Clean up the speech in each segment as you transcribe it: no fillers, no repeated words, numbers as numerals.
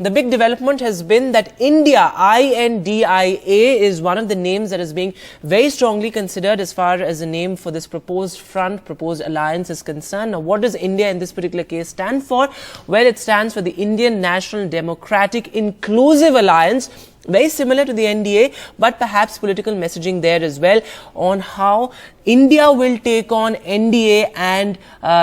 The big development has been that India, INDIA, is one of the names that is being very strongly considered as far as a name for this proposed front, proposed alliance is concerned. Now, what does India in this particular case stand for? Well, it stands for the Indian National Democratic Inclusive Alliance. Very similar to the NDA, but perhaps political messaging there as well on how India will take on NDA and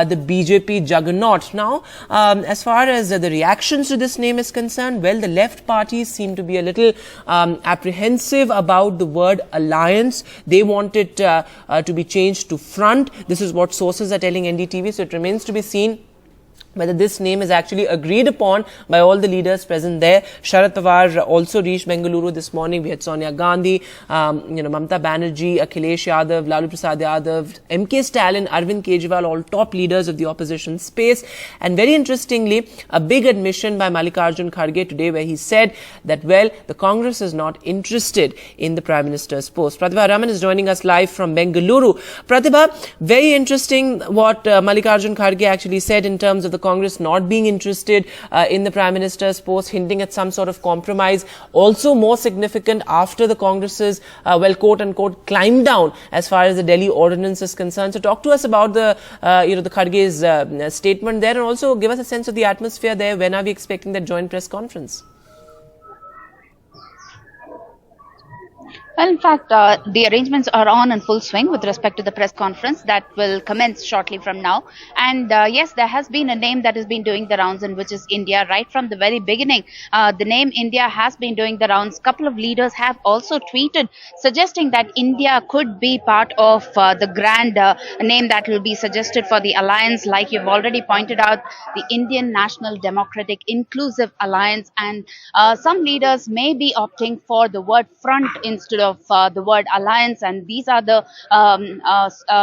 the BJP juggernaut. Now, as far as the reactions to this name is concerned, well, the left parties seem to be a little apprehensive about the word alliance. They want it to be changed to front. This is what sources are telling NDTV, so it remains to be seen whether this name is actually agreed upon by all the leaders present there. Sharad Pawar also reached Bengaluru this morning. We had Sonia Gandhi, Mamata Banerjee, Akhilesh Yadav, Lalu Prasad Yadav, MK Stalin, Arvind Kejriwal, all top leaders of the opposition space. And very interestingly, a big admission by Mallikarjun Kharge today where he said that, well, the Congress is not interested in the Prime Minister's post. Pratibha Raman is joining us live from Bengaluru. Pratibha, very interesting what Mallikarjun Kharge actually said in terms of the Congress not being interested in the Prime Minister's post, hinting at some sort of compromise. Also more significant after the Congress's, quote-unquote, climb down as far as the Delhi ordinance is concerned. So talk to us about the Kharge's statement there, and also give us a sense of the atmosphere there. When are we expecting that joint press conference? Well, in fact, the arrangements are on in full swing with respect to the press conference that will commence shortly from now. And yes, there has been a name that has been doing the rounds, and which is India. Right from the very beginning, the name India has been doing the rounds. A couple of leaders have also tweeted suggesting that India could be part of the grand name that will be suggested for the alliance. Like you've already pointed out, the Indian National Democratic Inclusive Alliance. And some leaders may be opting for the word front instead of the word alliance, and these are the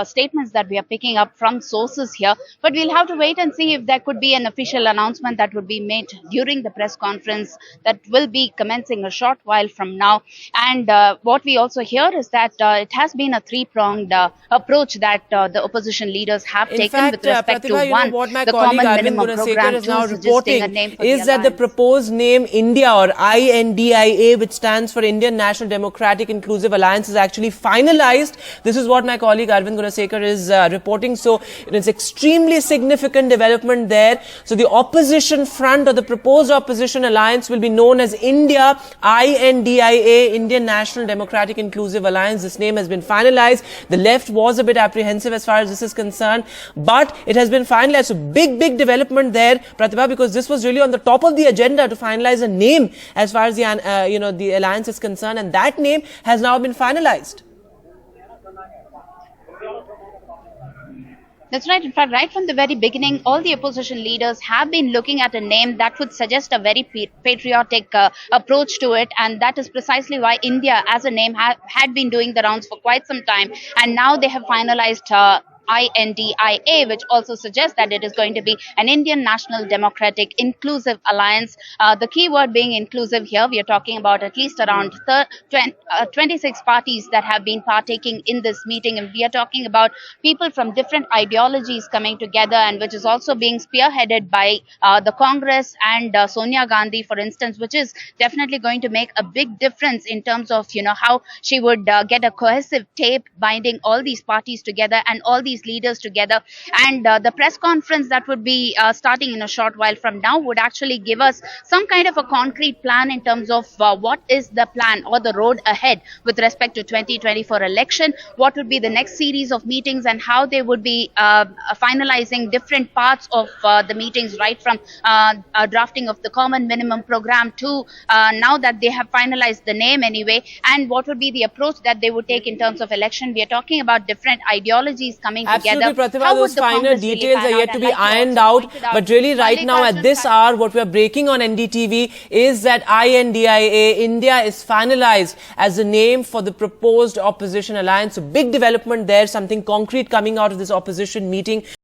statements that we are picking up from sources here. But we'll have to wait and see if there could be an official announcement that would be made during the press conference that will be commencing a short while from now. And what we also hear is that it has been a three-pronged approach that the opposition leaders have taken with respect Pratibha, to one, what my the colleague common Arvind minimum program, is now two, suggesting a reporting name for is the that the alliance. proposed name India, or INDIA, which stands for Indian National Democratic Inclusive Alliance, is actually finalized. This is what my colleague Arvind Gunasekar is reporting. So it's extremely significant development there. So the opposition front, or the proposed opposition alliance, will be known as India, INDIA, Indian National Democratic Inclusive Alliance. This name has been finalized. The left was a bit apprehensive as far as this is concerned, but it has been finalized. So big development there, Pratibha, because this was really on the top of the agenda to finalize a name as far as the the alliance is concerned, and that name has now been finalized. That's right. In fact, right from the very beginning, all the opposition leaders have been looking at a name that would suggest a very patriotic approach to it. And that is precisely why India as a name had been doing the rounds for quite some time. And now they have finalized INDIA, which also suggests that it is going to be an Indian National Democratic Inclusive Alliance. The key word being inclusive here, we are talking about at least around 26 parties that have been partaking in this meeting. And we are talking about people from different ideologies coming together, and which is also being spearheaded by the Congress and Sonia Gandhi, for instance, which is definitely going to make a big difference in terms of, how she would get a cohesive tape binding all these parties together and all these leaders together. And the press conference that would be starting in a short while from now would actually give us some kind of a concrete plan in terms of what is the plan or the road ahead with respect to 2024 election, what would be the next series of meetings, and how they would be finalizing different parts of the meetings, right from drafting of the common minimum program to now that they have finalized the name anyway, and what would be the approach that they would take in terms of election. We are talking about different ideologies coming Absolutely, together. Pratibha, those finer details are yet to be ironed out. But really right now at this hour, what we are breaking on NDTV is that INDIA, India, is finalized as the name for the proposed opposition alliance. So big development there, something concrete coming out of this opposition meeting.